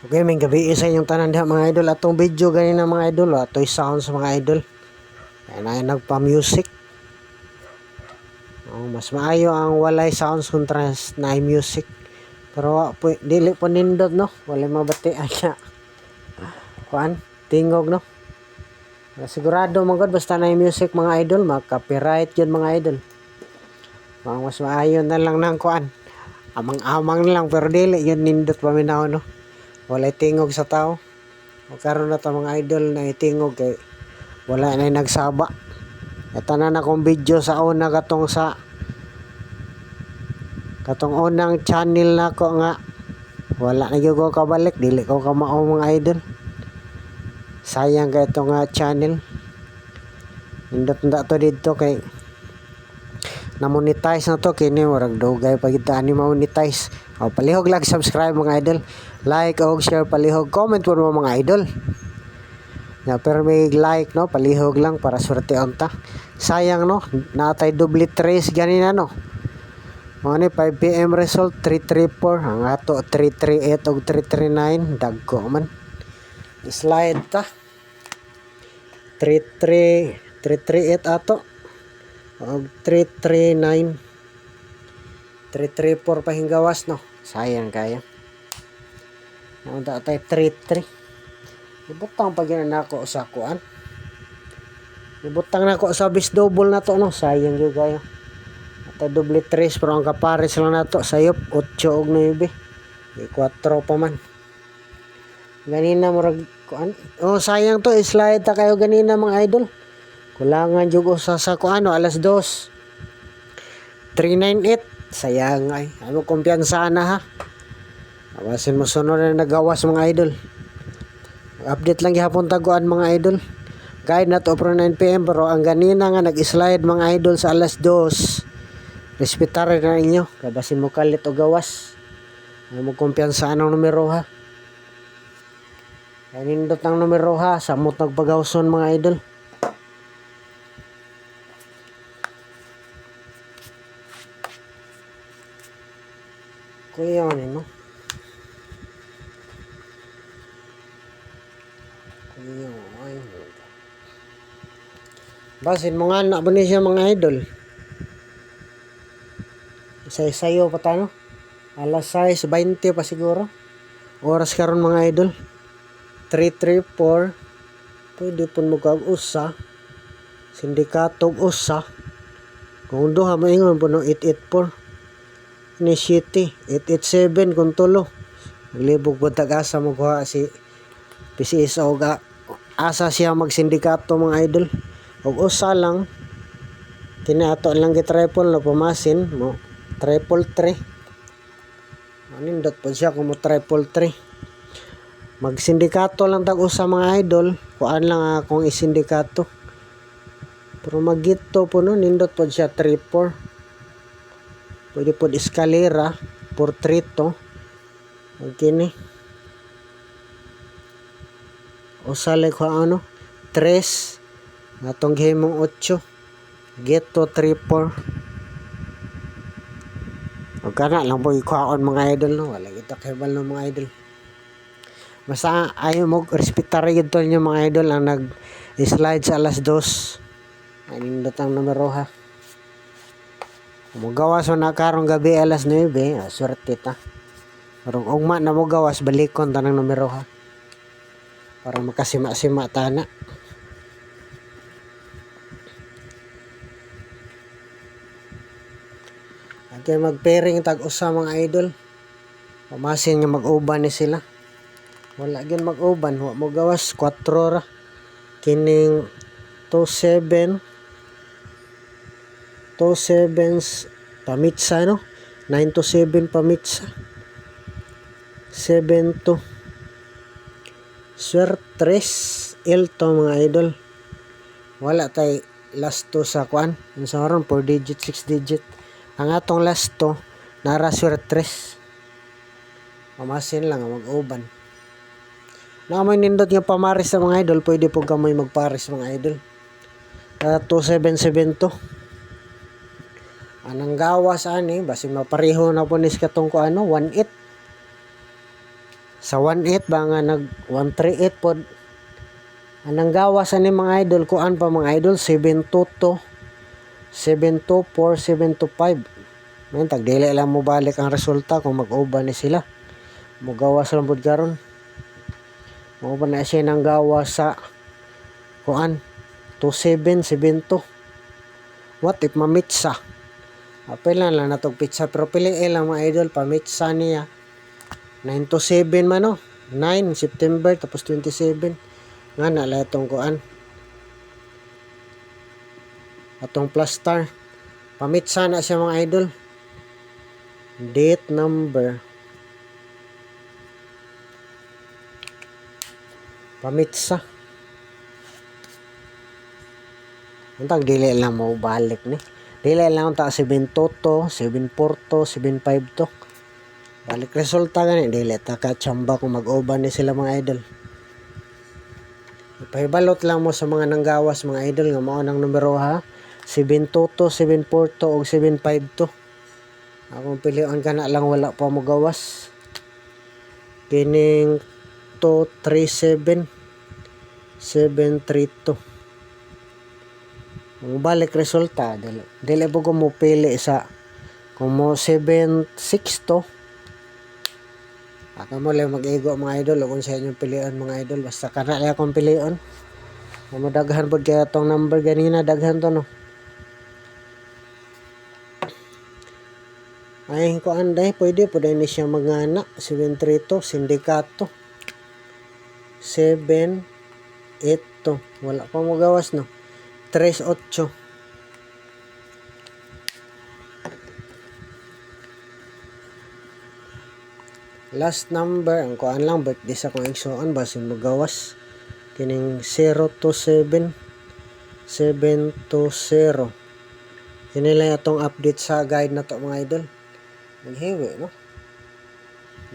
Okay, may gabi sa inyong tanan diha mga idol. Atong video ganina mga idol, atoy sounds mga idol. Ayan ay nagpa-music. Mas maayo ang walay sounds contrast na music. Pero dili po nindot no, walay mabati anya. Kuan, tingog no. Sigurado man gud basta na music mga idol, mag-copyright yun mga idol. Mas maayo na lang nang kuan. Amang-amang lang pero dili yun nindot paminaw no. Walay tingog sa tao. O karon na ta mga idol na itingog kay wala na nagsaba. Tanan akong video sa una katong unang channel nako nga wala na gyud ko kabalik, dili ko kamao mga idol. Sayang kay ito nga channel. Indot na to dito kay na-monetize na to kini murag dugay pa kita ani ma-monetize. O palihog lang subscribe mga idol. Like og share palihog, comment po mo mga idol. Ya pero may like no, palihog lang para swerte unta. Sayang no, natay double trace ganina no. Mo ni 5 PM result 334, ang ato 338 og 339 dagko man. Slide ta. 338 ato og 339 334 pa hinggawas no. Sayang kaya. Naunta tay 33. Ibutang pa gyud nako sa kuan. Ibutang nako sa bis double na to no. Sayang gyud kayo. Tay double 3 pero ang kapares lang nato sayop 8 og 9. 4 pa man. Ganina murag kuan. Sayang to slide ta kayo ganina mga idol. Kulangan jud sa kuan alas 2. 398 sayang ay ano kumpiyansa na ha. Awasin mo sunod na nagawas mga idol. Update lang gihapon taguan mga idol. Guide na to from 9 PM pero ang ganina nga nag-slide mga idol sa alas 2. Respetar na inyo. Kabasin mo kalit o gawas. Ano mo kumpiyansa ang numero ha. Nindot ang numero ha. Samot nagpagawson mga idol. Kuya ano no? Kuya ay. Basin mo nga na ba ni siya mga idol? Sayo pa tano? Alas 6:20 pa siguro. Oras karon mga idol. 334. Pwede pun mo kag usa. Sindikato usa. Kung duha maingon po no 884. Ni City 887 kung tulo. Naglibog po tag-asa mo kuha si PCS o asa siya magsindikato mga idol. Og usa lang tinato lang gi-triple na pumasin mo 333. Anindot po siya kung mo 333. Magsindikato lang tag usa mga idol. Kuan lang akong isindikato. Pero magito po no nindot po siya 34. Pwede po eskalera por 3 to. Magkini. O sale ko ano 3 atong gihimong 8 get to 34. O kana lang po ikuhaon mga idol no. Wala kita kaibal no mga idol. Basta ayaw mo respetar yun to nyo mga idol ang nag-slide sa alas 2. Ay nindot ang numero ha. Mugawas na karong gabi alas 9, swerte ta. Pero ugma na mugawas balikon ta ng numero ha. Para makasima-sima ta na. Okay, mag-pairing tag usa mga idol. Pamasin nga mag-uban ni sila. Wala gyud mag-uban, wa mo gawas 4 ra. Kining 27 pamitsa no. 9-7 pamitsa. 7-2. Swerte 3 elto mga idol. Wala tay last 2 sa kuan. Ang sa karon 4 digit, 6 digit. Ang atong last 2 nara swerte 3. Pamasin lang mag-uban. Na may nindot nga pamaris sa mga idol, pwede po kamay magparis mga idol. 2772. Anang gawas ani, basi mapareho na po nis katong ko ano, 18. Sa 18 ba nga nag 138 pod. Anang gawas ani mga idol kuan pa mga idol 722 724 725. Man tag dili lang mo balik ang resulta kung mag-uban ni sila. Mugawas lang pud karon. Mo ba na siya nang gawas sa kuan 2772. What if mamitsa? Apelan lang natog pizza pero piliin lang mga idol pamitsa niya. 927 man no. 9 September tapos 27 nga na itong kuan atong plus star pamitsa na siya mga idol. Date number pamitsa untang dili lang mo balik ni dili lang ta 722 742 752 balik resulta gani dili ta ka tsamba kung mag-uban ni sila mga idol. Ipahibalot lang mo sa mga nanggawas mga idol nga mao nang numero ha 722 742 ug 752. Akong pilion ka na lang wala pa mo gawas kining 237 732. Ang balik resulta dili po ko mo pili sa kung mo 762 ako mo lang mag-igo mga idol kung sa inyong pilion mga idol basta kana lang akong pilion. Mo daghan pod kaya tong number ganina daghan to no. Ay ko anday pwede po din siya magana 732 sindikato 782 wala pa mo gawas no 38. Last number ang kuan lang birthday sa kong igsoon basin mo gawas kining 027 720. Kini lang atong update sa guide na to mga idol. Maghiwi no.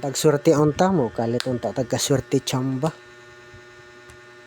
Tag swerte unta mo kalit unta tag kaswerte chamba.